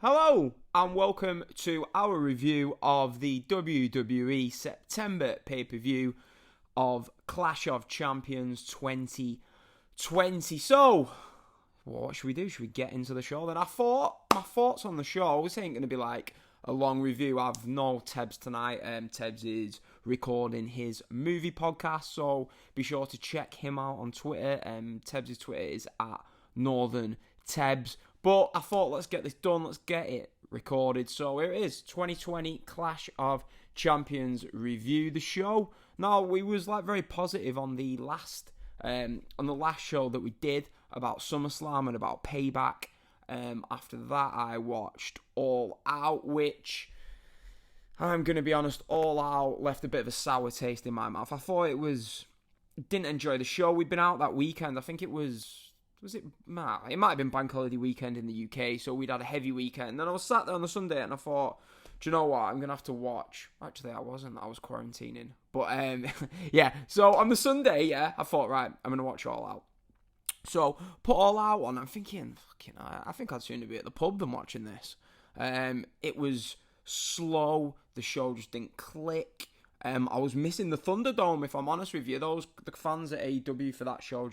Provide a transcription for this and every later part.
Hello and welcome to our review of the WWE September pay-per-view of Clash of Champions 2020. So, what should we do? Should we get into the show then? My thoughts on the show, this ain't going to be like a long review. I've no Tebs tonight. Tebs is recording his movie podcast, so be sure to check him out on Twitter. Tebs' Twitter is at Northern Tebs. But I thought, let's get this done, let's get it recorded. So here it is, 2020 Clash of Champions review. The show, now we was like very positive on the last show that we did about SummerSlam and about Payback. After that, I watched All Out, which I'm going to be honest, All Out left a bit of a sour taste in my mouth. I thought didn't enjoy the show. We'd been out that weekend. I think it was it might have been Bank Holiday weekend in the UK, so we'd had a heavy weekend. And then I was sat there on the Sunday and I thought, do you know what, I'm going to have to watch. Actually, I wasn't. I was quarantining. But, yeah. So on the Sunday, I thought, right, I'm going to watch All Out. So, put All Out on. I'm thinking, I think I'd sooner be at the pub than watching this. It was slow. The show just didn't click. I was missing the Thunderdome, if I'm honest with you. The fans at AEW for that show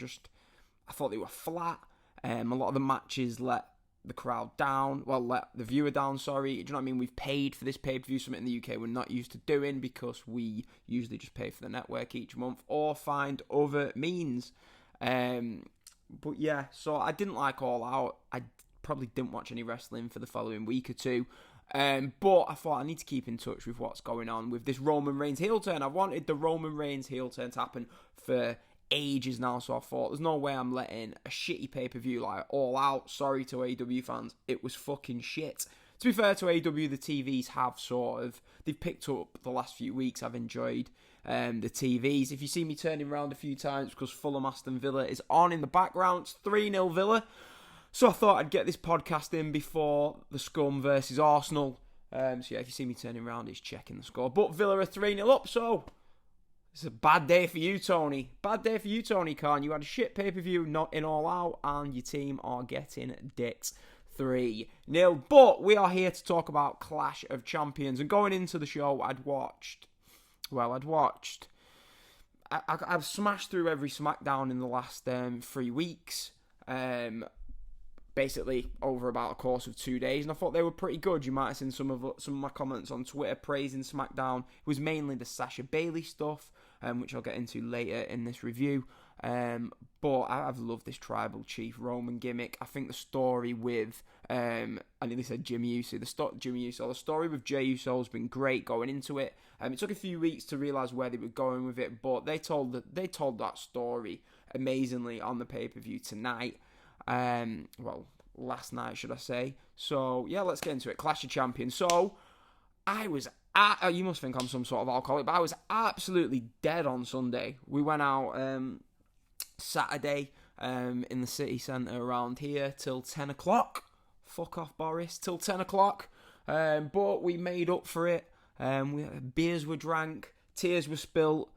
I thought they were flat. A lot of the matches let the crowd down. Well, let the viewer down, sorry. Do you know what I mean? We've paid for this pay-per-view, something in the UK we're not used to doing because we usually just pay for the network each month or find other means. But yeah, so I didn't like All Out. I probably didn't watch any wrestling for the following week or two. But I thought I need to keep in touch with what's going on with this Roman Reigns heel turn. I wanted the Roman Reigns heel turn to happen for ages now, so I thought there's no way I'm letting a shitty pay-per-view like All Out, sorry to AEW fans, it was fucking shit. To be fair to AEW, the TVs have they've picked up the last few weeks. I've enjoyed the TVs. If you see me turning around a few times because Fulham Aston Villa is on in the background, it's 3-0 Villa. So I thought I'd get this podcast in before the Scum versus Arsenal. So yeah, if you see me turning around, it's checking the score. But Villa are 3-0 up, so it's a bad day for you, Tony. Bad day for you, Tony Khan. You had a shit pay-per-view not in All Out, and your team are getting dicked 3-0. But we are here to talk about Clash of Champions. And going into the show, I've smashed through every SmackDown in the last 3 weeks. Basically over about a course of 2 days, and I thought they were pretty good. You might have seen some of my comments on Twitter praising SmackDown. It was mainly the Sasha Bayley stuff, which I'll get into later in this review. But I've loved this Tribal Chief Roman gimmick. I think the story with I nearly said Jimmy Uso. The story with Jey Uso has been great going into it. It took a few weeks to realise where they were going with it, but they told that story amazingly on the pay-per-view tonight. Last night, should I say. So, yeah, let's get into it. Clash of Champions. So, you must think I'm some sort of alcoholic, but I was absolutely dead on Sunday. We went out Saturday in the city centre around here till 10 o'clock. Fuck off, Boris. Till 10 o'clock. But we made up for it. Beers were drank. Tears were spilt.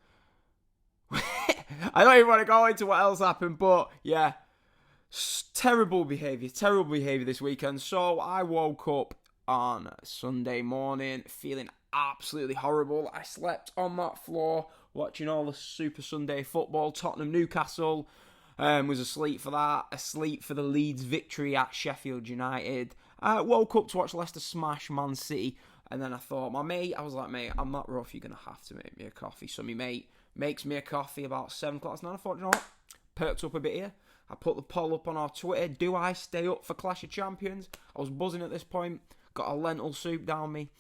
I don't even want to go into what else happened, but, yeah. Terrible behaviour this weekend. So I woke up on Sunday morning feeling absolutely horrible. I slept on that floor watching all the Super Sunday football. Tottenham Newcastle, was asleep for that, asleep for the Leeds victory at Sheffield United. I woke up to watch Leicester smash Man City, and then I thought, mate, I'm not rough, you're going to have to make me a coffee. So my mate makes me a coffee about 7 o'clock, and I thought, you know what, perked up a bit here. I put the poll up on our Twitter. Do I stay up for Clash of Champions? I was buzzing at this point. Got a lentil soup down me.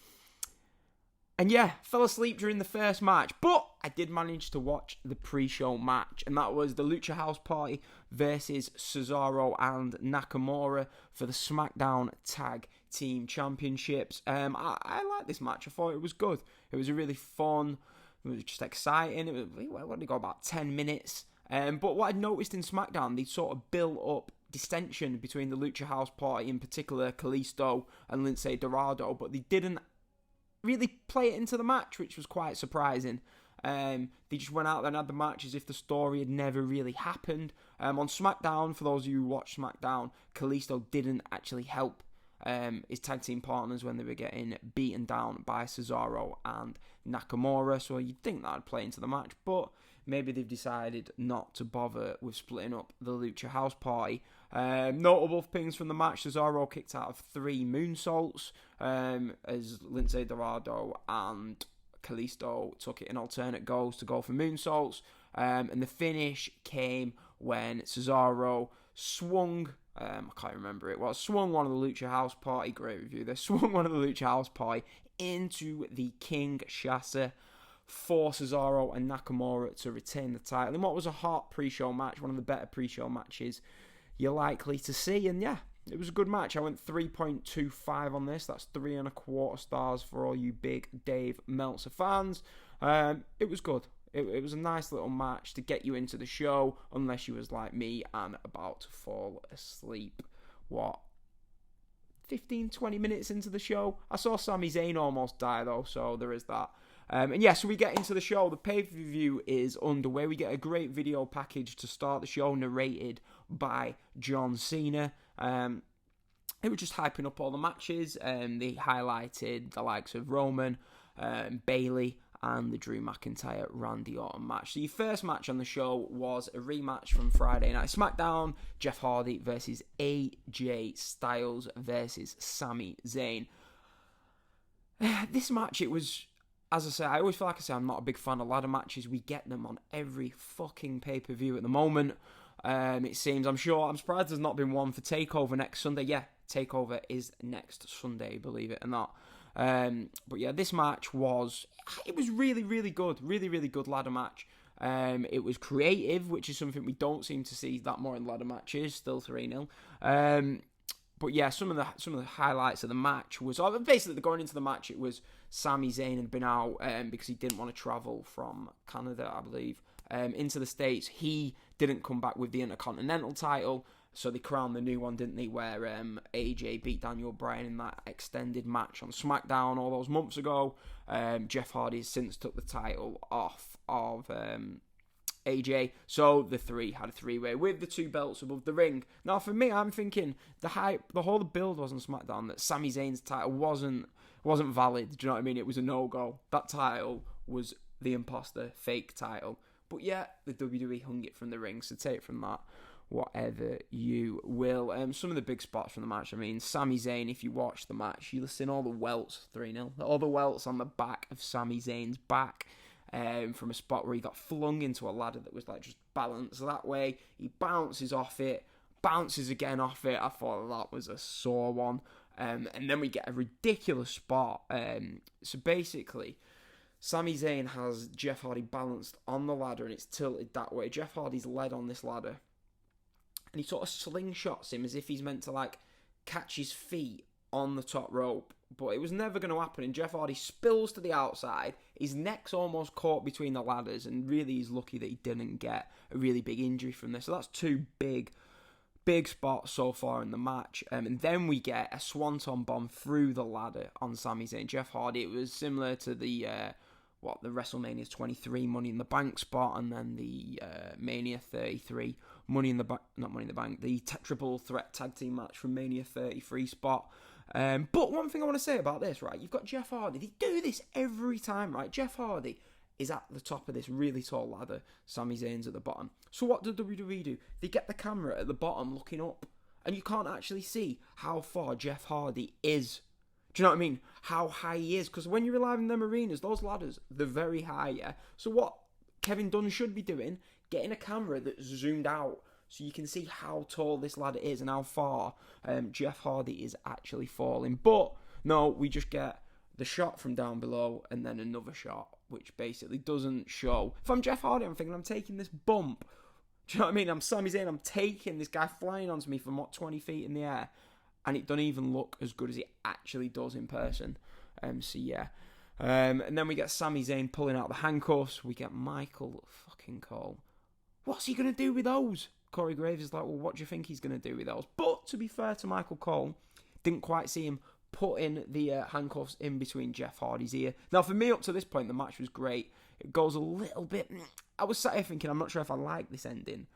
And yeah, fell asleep during the first match. But I did manage to watch the pre-show match. And that was the Lucha House Party versus Cesaro and Nakamura for the SmackDown Tag Team Championships. I liked this match. I thought it was good. It was a really fun. It was just exciting. What did it go, about 10 minutes? But what I noticed in SmackDown, they sort of built up dissension between the Lucha House Party, in particular Kalisto and Lince Dorado, but they didn't really play it into the match, which was quite surprising. They just went out there and had the match as if the story had never really happened. On SmackDown, for those of you who watch SmackDown, Kalisto didn't actually help his tag team partners when they were getting beaten down by Cesaro and Nakamura. So you'd think that'd play into the match, but maybe they've decided not to bother with splitting up the Lucha House Party. Notable things from the match: Cesaro kicked out of 3 moonsaults as Lince Dorado and Kalisto took it in alternate goals to go for moonsaults. And the finish came when Cesaro swung, I can't remember it, swung one of the Lucha House Party, great review there, swung one of the Lucha House Party into the Kinshasa for Cesaro and Nakamura to retain the title in what was a hot pre-show match, one of the better pre-show matches you're likely to see. And yeah, it was a good match. I went 3.25 on this. That's 3.25 stars for all you big Dave Meltzer fans. It was good. It was a nice little match to get you into the show, unless you was like me and about to fall asleep. 15-20 minutes into the show? I saw Sami Zayn almost die though, so there is that. And yeah, so we get into the show. The pay-per-view is underway. We get a great video package to start the show, narrated by John Cena. It was just hyping up all the matches. They highlighted the likes of Roman, Bayley, and the Drew McIntyre Randy Orton match. So your first match on the show was a rematch from Friday Night SmackDown. Jeff Hardy versus AJ Styles versus Sami Zayn. This match, it was, as I say, I always feel like I say I'm not a big fan of ladder matches. We get them on every fucking pay-per-view at the moment. It seems, I'm surprised there's not been one for TakeOver next Sunday. Yeah, TakeOver is next Sunday, believe it or not. But yeah, this match was really, really good. Really, really good ladder match. It was creative, which is something we don't seem to see that more in ladder matches. Still 3-0. But yeah, some of the highlights of the match was basically going into the match. It was Sami Zayn had been out because he didn't want to travel from Canada, I believe, into the States. He didn't come back with the Intercontinental title. So they crowned the new one, didn't they, where AJ beat Daniel Bryan in that extended match on SmackDown all those months ago. Jeff Hardy has since took the title off of AJ. So the three had a 3-way with the 2 belts above the ring. Now, for me, I'm thinking the whole build was on SmackDown that Sami Zayn's title wasn't valid. Do you know what I mean? It was a no-go. That title was the imposter, fake title. But yeah, the WWE hung it from the ring, so take from that whatever you will. Some of the big spots from the match, I mean, Sami Zayn, if you watch the match, you listen all the welts, 3-0, all the welts on the back of Sami Zayn's back, from a spot where he got flung into a ladder that was like just balanced that way. He bounces off it, bounces again off it. I thought that was a sore one. And then we get a ridiculous spot. So basically, Sami Zayn has Jeff Hardy balanced on the ladder and it's tilted that way. Jeff Hardy's led on this ladder. And he sort of slingshots him as if he's meant to like catch his feet on the top rope. But it was never going to happen. And Jeff Hardy spills to the outside. His neck's almost caught between the ladders. And really he's lucky that he didn't get a really big injury from this. So that's 2 big spots so far in the match. And then we get a swanton bomb through the ladder on Sami Zayn. Jeff Hardy, it was similar to the WrestleMania 23 Money in the Bank spot, and then the Mania 33 the triple threat tag team match from Mania 33 spot. But one thing I want to say about this, right? You've got Jeff Hardy. They do this every time, right? Jeff Hardy is at the top of this really tall ladder. Sami Zayn's at the bottom. So what do WWE do? They get the camera at the bottom looking up, and you can't actually see how far Jeff Hardy is. Do you know what I mean? How high he is. Because when you're live in them arenas, those ladders, they're very high, yeah? So what Kevin Dunn should be doing, getting a camera that's zoomed out so you can see how tall this ladder is and how far Jeff Hardy is actually falling. But no, we just get the shot from down below and then another shot, which basically doesn't show. If I'm Jeff Hardy, I'm thinking I'm taking this bump. Do you know what I mean? I'm Sami Zayn, I'm taking this guy flying onto me from 20 feet in the air. And it doesn't even look as good as it actually does in person. So yeah. And then we get Sami Zayn pulling out the handcuffs. We get Michael fucking Cole. What's he going to do with those? Corey Graves is like, well, what do you think he's going to do with those? But to be fair to Michael Cole, didn't quite see him putting the handcuffs in between Jeff Hardy's ear. Now, for me, up to this point, the match was great. It goes a little bit... I was sat here thinking, I'm not sure if I like this ending.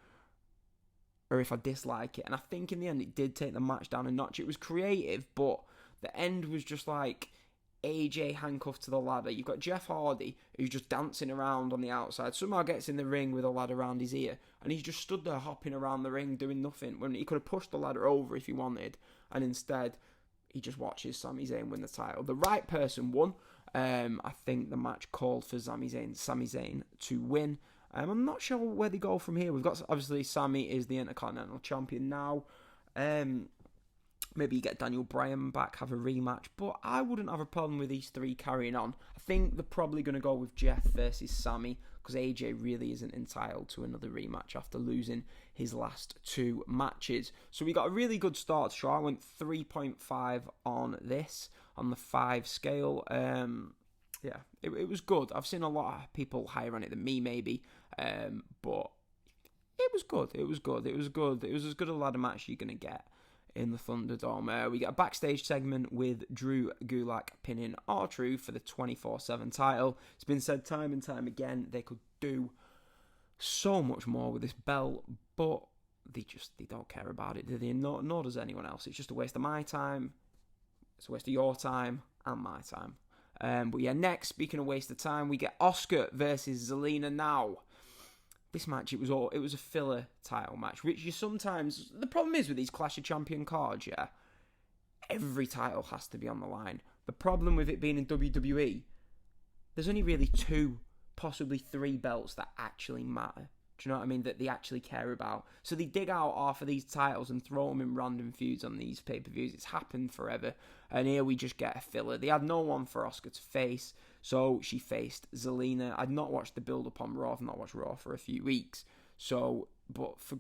or if I dislike it. And I think in the end it did take the match down a notch. It was creative, but the end was just like AJ handcuffed to the ladder. You've got Jeff Hardy, who's just dancing around on the outside, somehow gets in the ring with a ladder around his ear, and he's just stood there hopping around the ring doing nothing, when he could have pushed the ladder over if he wanted, and instead he just watches Sami Zayn win the title. The right person won. I think the match called for Sami Zayn to win. I'm not sure where they go from here. We've got, obviously, Sami is the Intercontinental Champion now. Maybe you get Daniel Bryan back, have a rematch, but I wouldn't have a problem with these three carrying on. I think they're probably going to go with Jeff versus Sami, because AJ really isn't entitled to another rematch after losing his last two matches. So we got a really good start to show. I went 3.5 on this, on the 5 scale. Yeah, it was good. I've seen a lot of people higher on it than me, maybe, but it was good. It was good. It was good. It was as good a ladder match you're going to get in the Thunderdome. We get a backstage segment with Drew Gulak pinning R-Truth for the 24/7 title. It's been said time and time again, they could do so much more with this belt, but they don't care about it, do they? Nor does anyone else. It's just a waste of my time, it's a waste of your time, and my time. But yeah, next, speaking of waste of time, we get Asuka versus Zelina now. This match, it was a filler title match, which you sometimes... The problem is with these Clash of Champions cards, yeah, every title has to be on the line. The problem with it being in WWE, there's only really 2, possibly 3 belts that actually matter. Do you know what I mean? That they actually care about. So they dig out half of these titles and throw them in random feuds on these pay-per-views. It's happened forever. And here we just get a filler. They had no one for Asuka to face, so she faced Zelina. I'd not watched the build-up on Raw. I've not watched Raw for a few weeks. So, but for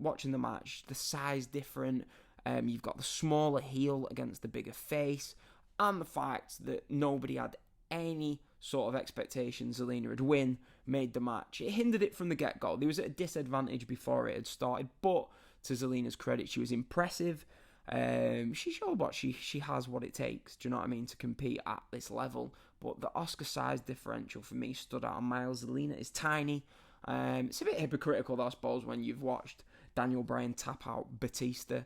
watching the match, the size different. You've got the smaller heel against the bigger face. And the fact that nobody had any sort of expectation Zelina would win made the match. It hindered it from the get-go. There was at a disadvantage before it had started, but to Zelina's credit, she was impressive. She showed what she has what it takes, do you know what I mean, to compete at this level. But the Asuka size differential for me stood out a mile. Zelina is tiny. It's a bit hypocritical, though, I suppose, when you've watched Daniel Bryan tap out Batista,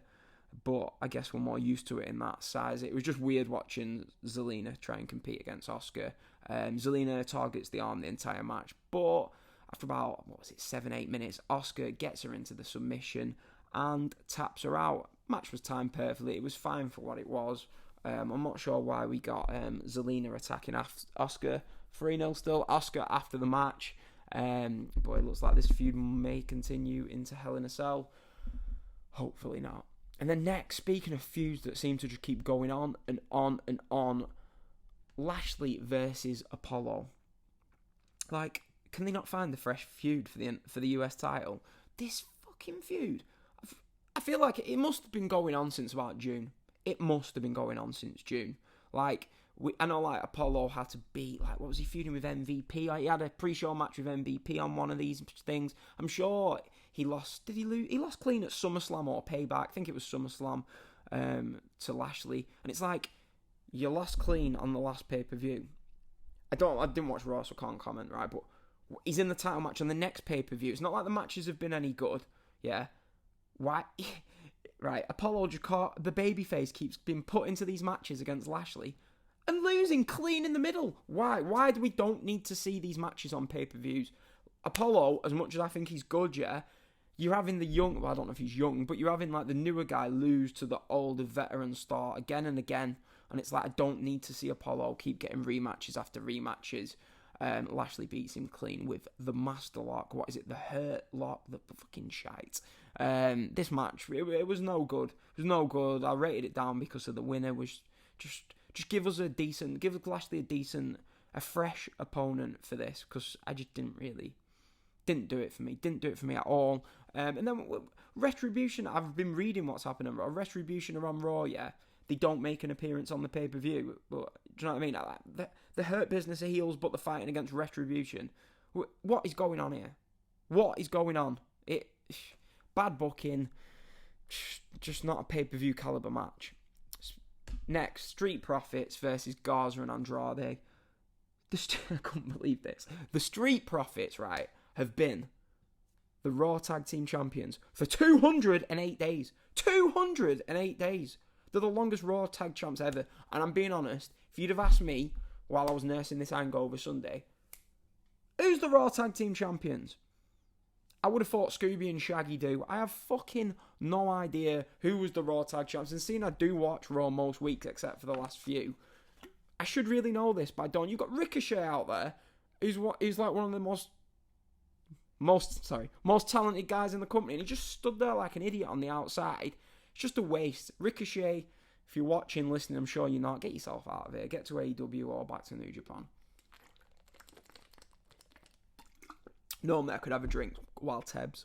but I guess we're more used to it in that size. It was just weird watching Zelina try and compete against Asuka. Zelina targets the arm the entire match, but after about, 7-8 minutes, Asuka gets her into the submission and taps her out. Match was timed perfectly. It was fine for what it was. I'm not sure why we got Zelina attacking Asuka. 3-0 still. Asuka after the match. But it looks like this feud may continue into Hell in a Cell. Hopefully not. And then next, speaking of feuds that seem to just keep going on and on and on, Lashley versus Apollo. Like, can they not find the fresh feud for the US title? This fucking feud, I feel like it must have been going on since about June. It must have been going on since June. Like, I know, like, Apollo had to beat, like, what was he feuding with MVP? Like, he had a pre-show match with MVP on one of these things. I'm sure he lost. Did he lose? He lost clean at SummerSlam or Payback. I think it was SummerSlam to Lashley. And it's like, you lost clean on the last pay-per-view. I didn't watch Raw, so I can't comment, right? But he's in the title match on the next pay-per-view. It's not like the matches have been any good, yeah? Why? Right, Apollo Jakar, the babyface, keeps being put into these matches against Lashley and losing clean in the middle. Why? Why do we don't need to see these matches on pay-per-views? Apollo, as much as I think he's good, yeah, you're having the young, well, I don't know if he's young, but you're having, like, the newer guy lose to the older veteran star again and again. And it's like, I don't need to see Apollo keep getting rematches after rematches. Lashley beats him clean with the Master Lock. What is it? The Hurt Lock? The fucking shite. This match, it was no good. It was no good. I rated it down because of the winner. Was just give us give Lashley a fresh opponent for this, because I just didn't do it for me. Didn't do it for me at all. And then Retribution, I've been reading what's happening. Retribution are on Raw, yeah. They don't make an appearance on the pay-per-view. But, do you know what I mean? Like, the Hurt Business are heels, but they're fighting against Retribution. What is going on here? What is going on? Bad booking. Just not a pay-per-view caliber match. Next, Street Profits versus Garza and Andrade. I couldn't believe this. The Street Profits, right, have been the Raw Tag Team Champions for 208 days. 208 days. They're the longest Raw Tag Champs ever. And I'm being honest, if you'd have asked me while I was nursing this hangover Sunday, who's the Raw Tag Team Champions? I would have thought Scooby and Shaggy do. I have fucking no idea who was the Raw Tag Champs. And seeing I do watch Raw most weeks except for the last few, I should really know this, but I don't. You've got Ricochet out there, who's like one of the most talented guys in the company, and he just stood there like an idiot on the outside. It's just a waste. Ricochet, if you're watching, listening, I'm sure you're not, get yourself out of here. Get to AEW or back to New Japan. Normally I could have a drink while Tebs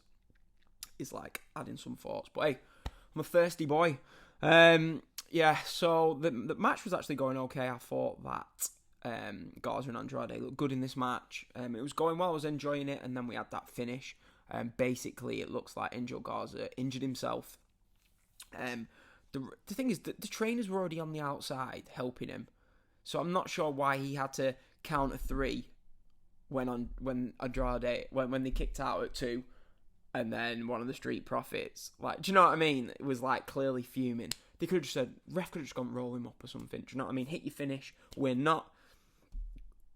is like adding some thoughts, but hey, I'm a thirsty boy. So the match was actually going okay. I thought that Garza and Andrade looked good in this match. It was going well, I was enjoying it, and then we had that finish. Basically, it looks like Angel Garza injured himself. The thing is that the trainers were already on the outside helping him, so I'm not sure why he had to count a 3 when Andrade when they kicked out at 2, and then one of the Street Profits, like, do you know what I mean? It was like clearly fuming. They could have just said, ref could have just gone roll him up or something. Do you know what I mean? Hit your finish. We're not.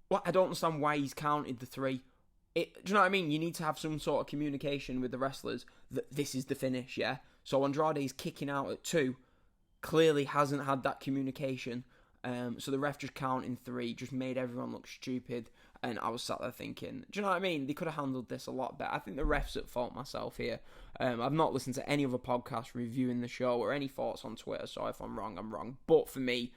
Well, I don't understand why he's counted the 3. Do you know what I mean? You need to have some sort of communication with the wrestlers that this is the finish, yeah? So Andrade's kicking out at 2. Clearly hasn't had that communication. So the ref just counting 3 just made everyone look stupid. And I was sat there thinking, do you know what I mean? They could have handled this a lot better. I think the ref's at fault myself here. I've not listened to any other podcast reviewing the show or any thoughts on Twitter, so if I'm wrong, I'm wrong. But for me,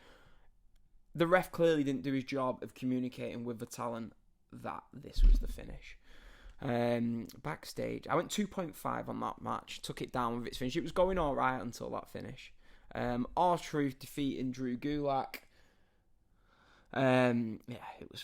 the ref clearly didn't do his job of communicating with the talent that this was the finish. Backstage, I went 2.5 on that match, took it down with its finish. It was going alright until that finish. R-Truth defeating Drew Gulak. It was...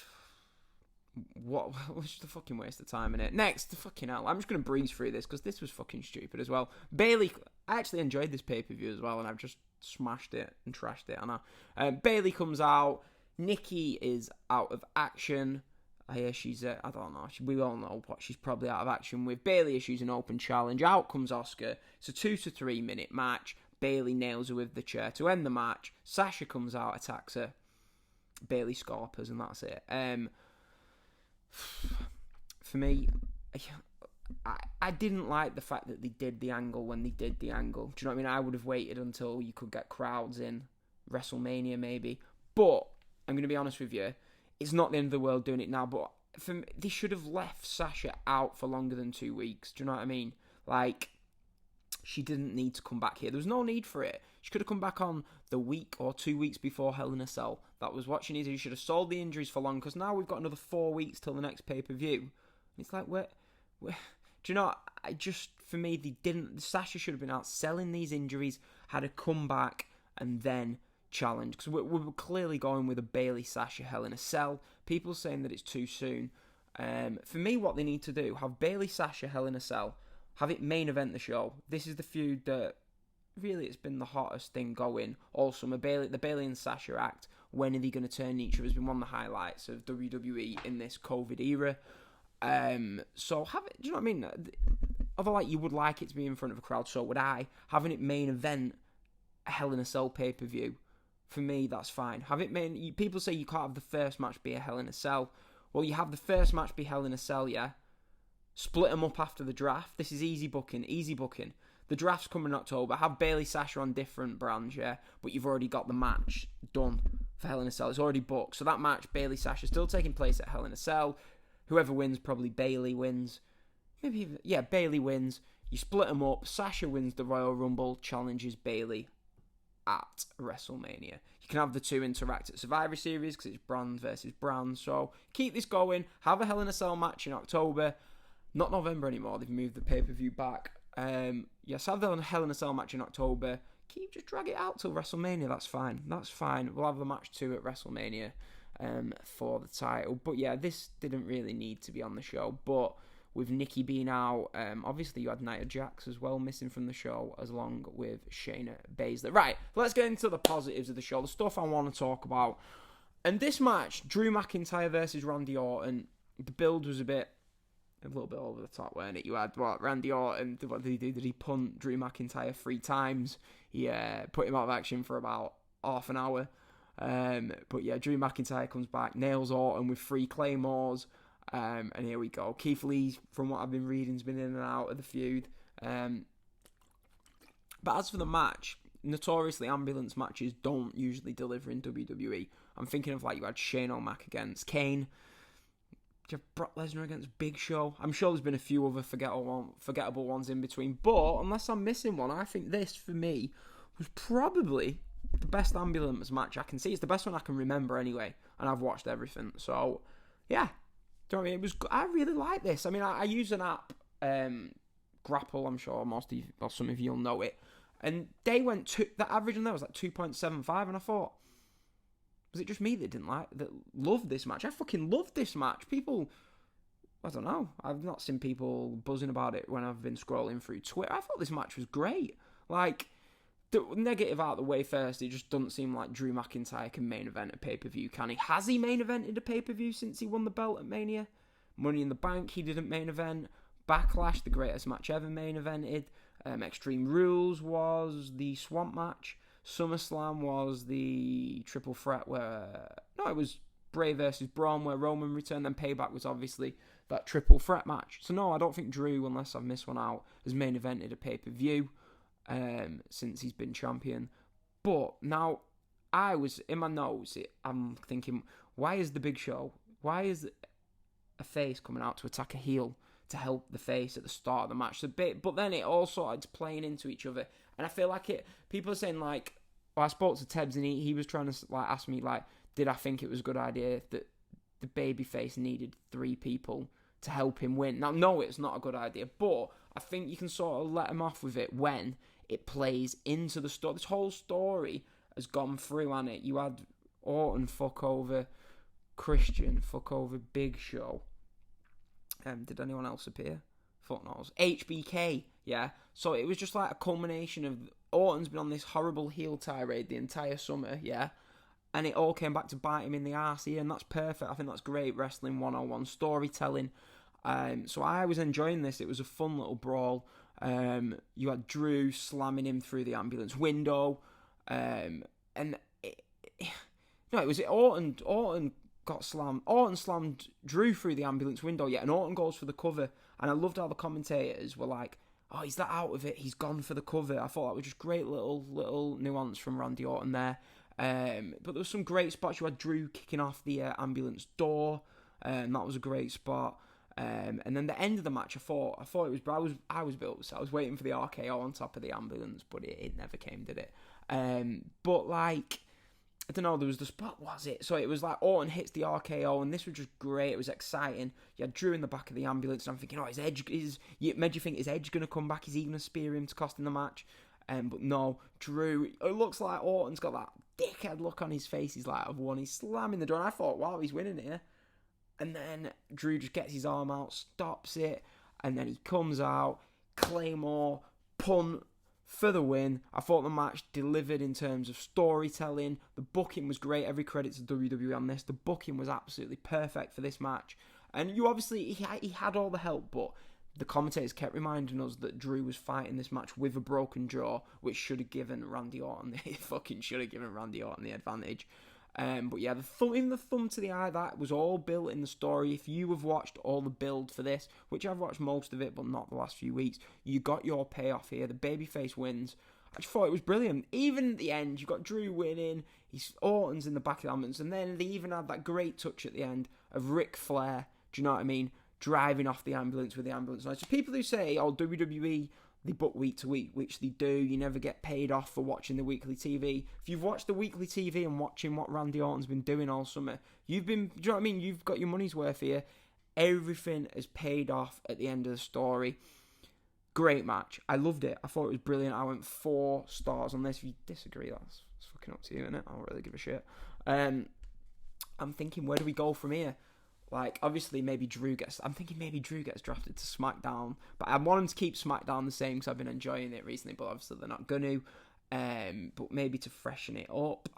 What was just a fucking waste of time in it. Next, the fucking hell. I'm just going to breeze through this because this was fucking stupid as well. Bayley, I actually enjoyed this pay-per-view as well, and I've just smashed it and trashed it. Bayley comes out. Nikki is out of action. I hear she's, I don't know. We all know what she's probably out of action with. Bayley issues an open challenge. Out comes Asuka. It's a 2 to 3 minute match. Bayley nails her with the chair to end the match. Sasha comes out, attacks her. Bayley scorpers, and that's it. For me, I didn't like the fact that they did the angle when they did the angle. Do you know what I mean? I would have waited until you could get crowds in WrestleMania maybe. But I'm going to be honest with you, it's not the end of the world doing it now. But for me, they should have left Sasha out for longer than 2 weeks. Do you know what I mean? Like, she didn't need to come back here. There was no need for it. She could have come back on the week or 2 weeks before Hell in a Cell. That was what she needed. You should have sold the injuries for long, because now we've got another 4 weeks till the next pay-per-view. It's like, where do you know, for me, they didn't. Sasha should have been out selling these injuries, had a comeback, and then challenge. Because we were clearly going with a Bayley-Sasha Hell in a Cell. People saying that it's too soon. For me, what they need to do, have Bayley-Sasha Hell in a Cell, have it main event the show. This is the feud that really it's been the hottest thing going all summer. The Bayley and Sasha act. When are they going to turn each other? Has been one of the highlights of WWE in this COVID era. So have it. Do you know what I mean? Although like you would like it to be in front of a crowd, so would I. Having it main event a Hell in a Cell pay-per-view, for me that's fine. Have it main. People say you can't have the first match be a Hell in a Cell. Well, you have the first match be Hell in a Cell, yeah. Split them up after the draft. This is easy booking. The draft's coming in October. Have Bayley Sasha on different brands, yeah. But you've already got the match done for Hell in a Cell. It's already booked. So that match, Bayley Sasha, still taking place at Hell in a Cell. Whoever wins, probably Bayley wins. Maybe even, Bayley wins. You split them up. Sasha wins the Royal Rumble, challenges Bayley at WrestleMania. You can have the two interact at Survivor Series because it's brand versus brand. So keep this going. Have a Hell in a Cell match in October. Not November anymore. They've moved the pay-per-view back. Yes, have the Hell in a Cell match in October. Just drag it out till WrestleMania. That's fine. We'll have the match 2 at WrestleMania for the title. But yeah, this didn't really need to be on the show. But with Nikki being out, obviously you had Nia Jax as well missing from the show, as along with Shayna Baszler. Right, let's get into the positives of the show, the stuff I want to talk about. And this match, Drew McIntyre versus Randy Orton, the build was a bit a little bit over the top, weren't it? You had, Randy Orton, what did he do? Did he punt Drew McIntyre 3 times? He put him out of action for about half an hour. But yeah, Drew McIntyre comes back, nails Orton with 3 claymores, and here we go. Keith Lee, from what I've been reading, has been in and out of the feud. But as for the match, notoriously ambulance matches don't usually deliver in WWE. I'm thinking of, like, you had Shane O'Mac against Kane, you have Brock Lesnar against Big Show. I'm sure there's been a few other forgettable ones in between, but unless I'm missing one, I think this, for me, was probably the best ambulance match I can see. It's the best one I can remember anyway, and I've watched everything. So, yeah. Do you know what I mean? I really like this. I mean, I use an app, Grapple, I'm sure some of you will know it, and they went the average on there was like 2.75, and I thought, was it just me that loved this match? I fucking loved this match. People, I don't know, I've not seen people buzzing about it when I've been scrolling through Twitter. I thought this match was great. Like, the negative out of the way first, it just doesn't seem like Drew McIntyre can main event a pay-per-view, can he? Has he main evented a pay-per-view since he won the belt at Mania? Money in the Bank, he didn't main event. Backlash, the greatest match ever, main evented. Extreme Rules was the Swamp match. SummerSlam was the triple threat it was Bray versus Braun where Roman returned. Then Payback was obviously that triple threat match. So no, I don't think Drew, unless I've missed one out, has main evented a pay-per-view since he's been champion. But now, I was in my nose, I'm thinking, why is the Big Show, why is a face coming out to attack a heel to help the face at the start of the match? But then it all started playing into each other, and I feel like people are saying, like, I spoke to Tebs and he was trying to, like, ask me, like, did I think it was a good idea that the babyface needed 3 people to help him win? Now, no, it's not a good idea, but I think you can sort of let him off with it when it plays into the story. This whole story has gone through, hasn't it? You had Orton fuck over Christian, fuck over Big Show. Did anyone else appear? Fuck knows. HBK, yeah. So it was just like a culmination of Orton's been on this horrible heel tirade the entire summer, yeah. And it all came back to bite him in the arse here, and that's perfect. I think that's great wrestling 101 storytelling. So I was enjoying this. It was a fun little brawl. You had Drew slamming him through the ambulance window. It was Orton got slammed. Orton slammed Drew through the ambulance window, yeah, and Orton goes for the cover. And I loved how the commentators were like, oh, he's that out of it, he's gone for the cover. I thought that was just great little nuance from Randy Orton there. But there was some great spots. You had Drew kicking off the ambulance door, and that was a great spot. And then the end of the match, I thought it was, but I was a bit upset. I was waiting for the RKO on top of the ambulance, but it never came, did it? But like, I don't know, there was the spot, was it? So it was like Orton hits the RKO, and this was just great. It was exciting. You had Drew in the back of the ambulance, and I'm thinking, it made you think, is Edge going to come back? Is he going to spear him to cost him the match? But no, Drew, it looks like Orton's got that dickhead look on his face. He's like, I've won. He's slamming the door, and I thought, wow, he's winning here. And then Drew just gets his arm out, stops it, and then he comes out, Claymore, punt for the win. I thought the match delivered in terms of storytelling. The booking was great. Every credit to WWE on this. The booking was absolutely perfect for this match. And you obviously, he had all the help, but the commentators kept reminding us that Drew was fighting this match with a broken jaw, which should have given Randy Orton, the advantage. But yeah, the thumb to the eye, that was all built in the story. If you have watched all the build for this, which I've watched most of it, but not the last few weeks, you got your payoff here. The babyface wins. I just thought it was brilliant. Even at the end, you got Drew winning. Orton's in the back of the ambulance, and then they even had that great touch at the end of Ric Flair. Do you know what I mean? Driving off the ambulance with the ambulance. So people who say, oh, WWE, they book week to week, which they do. You never get paid off for watching the weekly TV. If you've watched the weekly TV and watching what Randy Orton's been doing all summer, do you know what I mean? You've got your money's worth here. Everything is paid off at the end of the story. Great match. I loved it. I thought it was brilliant. I went 4 stars on this. If you disagree, that's fucking up to you, innit? I don't really give a shit. I'm thinking, where do we go from here? Like, obviously, maybe Drew gets drafted to SmackDown, but I want him to keep SmackDown the same because I've been enjoying it recently, but obviously they're not going to. But maybe to freshen it up.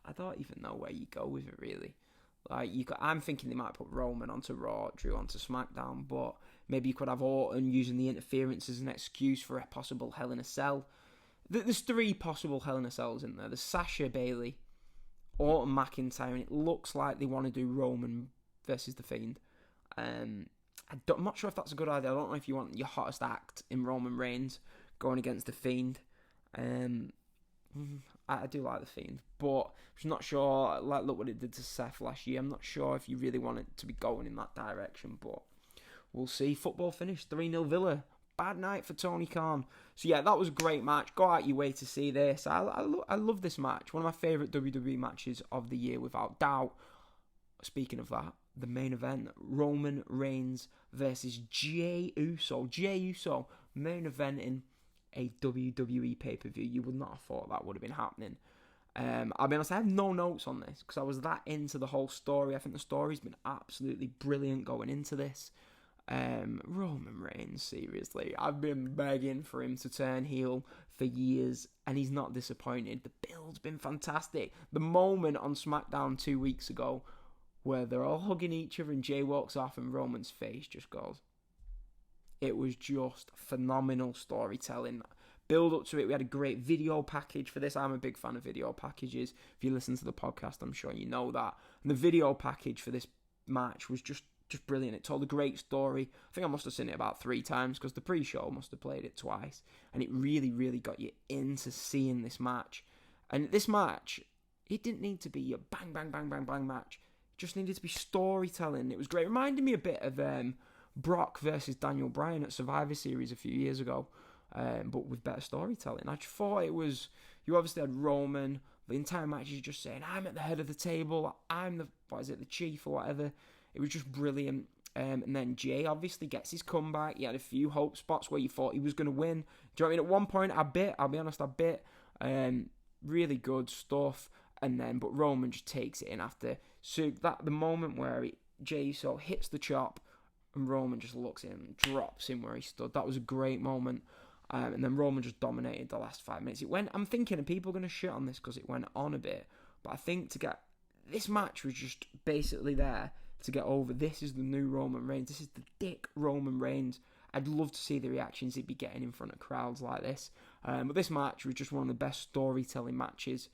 I don't even know where you go with it, really. Like I'm thinking they might put Roman onto Raw, Drew onto SmackDown, but maybe you could have Orton using the interference as an excuse for a possible Hell in a Cell. There's 3 possible Hell in a Cells in there. There's Sasha, Bayley, Orton, McIntyre, and it looks like they want to do Roman versus The Fiend. I'm not sure if that's a good idea. I don't know if you want your hottest act in Roman Reigns going against The Fiend. I do like The Fiend, but I'm just not sure. Like, look what it did to Seth last year. I'm not sure if you really want it to be going in that direction, but we'll see. Football finished 3-0 Villa. Bad night for Tony Khan. So yeah, that was a great match. Go out your way to see this. I love this match. One of my favourite WWE matches of the year, without doubt. Speaking of that, the main event, Roman Reigns versus Jey Uso. Jey Uso main eventing a WWE pay-per-view. You would not have thought that would have been happening. I'll be honest, I have no notes on this because I was that into the whole story. I think the story's been absolutely brilliant going into this. Roman Reigns, seriously, I've been begging for him to turn heel for years, and he's not disappointed. The build's been fantastic. The moment on SmackDown 2 weeks ago where they're all hugging each other and Jey walks off and Roman's face just goes. It was just phenomenal storytelling. Build up to it. We had a great video package for this. I'm a big fan of video packages. If you listen to the podcast, I'm sure you know that. And the video package for this match was just brilliant. It told a great story. I think I must have seen it about 3 times because the pre-show must have played it twice. And it really, really got you into seeing this match. And this match, it didn't need to be a bang, bang, bang, bang, bang match. It just needed to be storytelling. It was great. It reminded me a bit of Brock versus Daniel Bryan at Survivor Series a few years ago. But with better storytelling. I just thought it was... You obviously had Roman. The entire match is just saying, I'm at the head of the table. I'm the chief or whatever. It was just brilliant. And then Jey obviously gets his comeback. He had a few hope spots where you thought he was going to win. Do you know what I mean? At one point, I'll be honest, I bit. Really good stuff. And then, but Roman just takes it in after. So that the moment where Jey so hits the chop and Roman just looks at him and drops him where he stood. That was a great moment. And then Roman just dominated the last 5 minutes. I'm thinking, are people going to shit on this because it went on a bit? But I think this match was just basically there to get over. This is the new Roman Reigns. This is the dick Roman Reigns. I'd love to see the reactions he'd be getting in front of crowds like this. But this match was just one of the best storytelling matches.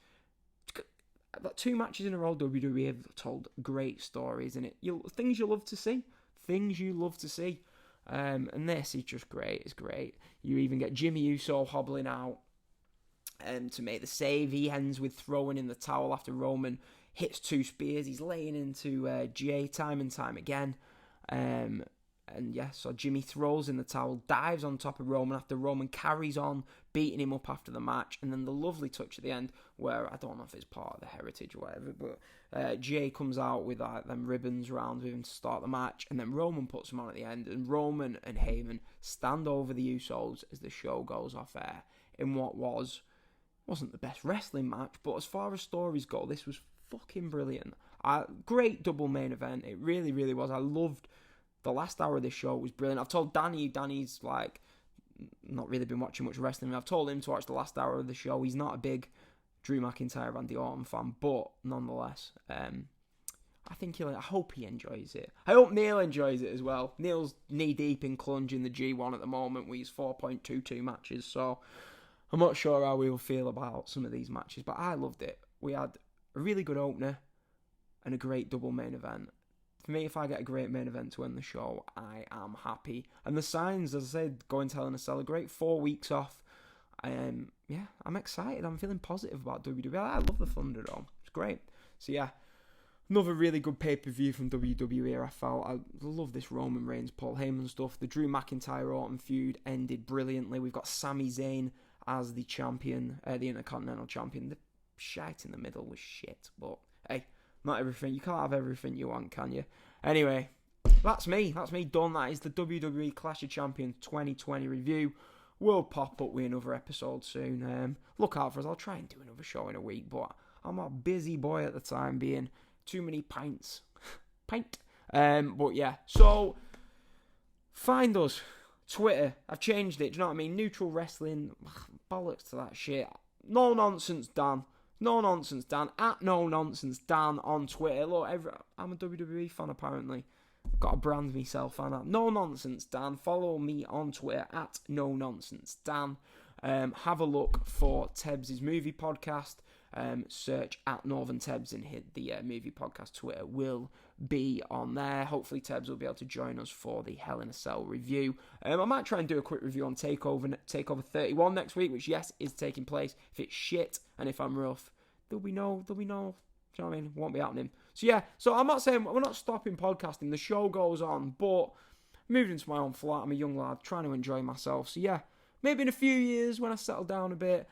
2 matches in a row, WWE have told great stories in it. Things you love to see. Things you love to see. And this is just great. It's great. You even get Jimmy Uso hobbling out to make the save. He ends with throwing in the towel after Roman hits 2 spears. He's laying into Jey time and time again. And yeah, so Jimmy throws in the towel, dives on top of Roman after Roman carries on, beating him up after the match. And then the lovely touch at the end where, I don't know if it's part of the heritage or whatever, but Jey comes out with them ribbons around him to start the match. And then Roman puts him on at the end. And Roman and Heyman stand over the Usos as the show goes off air in what wasn't the best wrestling match. But as far as stories go, this was fucking brilliant. Great double main event. It really, really was. I loved... The last hour of this show was brilliant. I've told Danny's like not really been watching much wrestling. I've told him to watch the last hour of the show. He's not a big Drew McIntyre, Randy Orton fan, but nonetheless, I hope he enjoys it. I hope Neil enjoys it as well. Neil's knee deep in Clunge in the G1 at the moment with his 4.22 matches, so I'm not sure how we'll feel about some of these matches, but I loved it. We had a really good opener and a great double main event. For me, if I get a great main event to end the show, I am happy. And the signs, as I said, going to Hell in a Cell, a great 4 weeks off. Yeah, I'm excited. I'm feeling positive about WWE. I love the Thunderdome. It's great. So yeah, another really good pay-per-view from WWE. I love this Roman Reigns, Paul Heyman stuff. The Drew McIntyre Orton feud ended brilliantly. We've got Sami Zayn as the champion, the Intercontinental Champion. The shite in the middle was shit, but hey, not everything. You can't have everything you want, can you? Anyway, that's me. That's me done. That is the WWE Clash of Champions 2020 review. We'll pop up with another episode soon. Look out for us. I'll try and do another show in a week, but I'm a busy boy at the time being. Too many pints. Pint. But yeah, so find us. Twitter. I've changed it. Do you know what I mean? Neutral Wrestling. Bollocks to that shit. No nonsense, Dan. No Nonsense Dan, at No Nonsense Dan on Twitter. Look, I'm a WWE fan apparently. Got to brand myself on that. No Nonsense Dan. Follow me on Twitter at No Nonsense Dan. Have a look for Tebs' movie podcast. Search at Northern Tebs and hit the movie podcast Twitter will be on there. Hopefully Tebs will be able to join us for the Hell in a Cell review. I might try and do a quick review on Takeover 31 next week, which yes is taking place. If it's shit and if I'm rough, there'll be no, do you know what I mean? Won't be happening. So yeah, so I'm not saying we're not stopping podcasting. The show goes on, but moving into my own flat. I'm a young lad trying to enjoy myself. So yeah, maybe in a few years when I settle down a bit,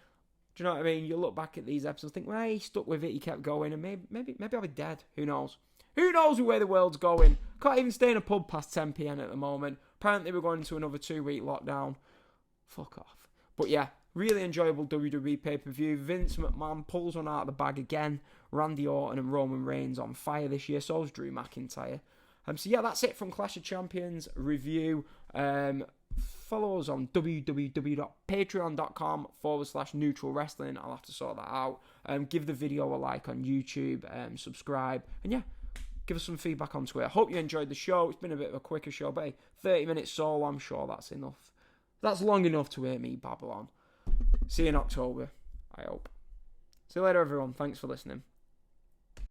do you know what I mean? You look back at these episodes and think, well, he stuck with it, he kept going, and maybe I'll be dead. Who knows? Who knows where the world's going? Can't even stay in a pub past 10 p.m. at the moment. Apparently we're going into another 2-week lockdown. Fuck off. But yeah, really enjoyable WWE pay-per-view. Vince McMahon pulls one out of the bag again. Randy Orton and Roman Reigns on fire this year. So is Drew McIntyre. So yeah, that's it from Clash of Champions review. Follow us on www.patreon.com/neutral wrestling. I'll have to sort that out. Give the video a like on YouTube. Subscribe. And yeah, give us some feedback on Twitter. Hope you enjoyed the show. It's been a bit of a quicker show, but hey, 30 minutes solo, I'm sure that's enough. That's long enough to hear me babble on. See you in October, I hope. See you later, everyone. Thanks for listening.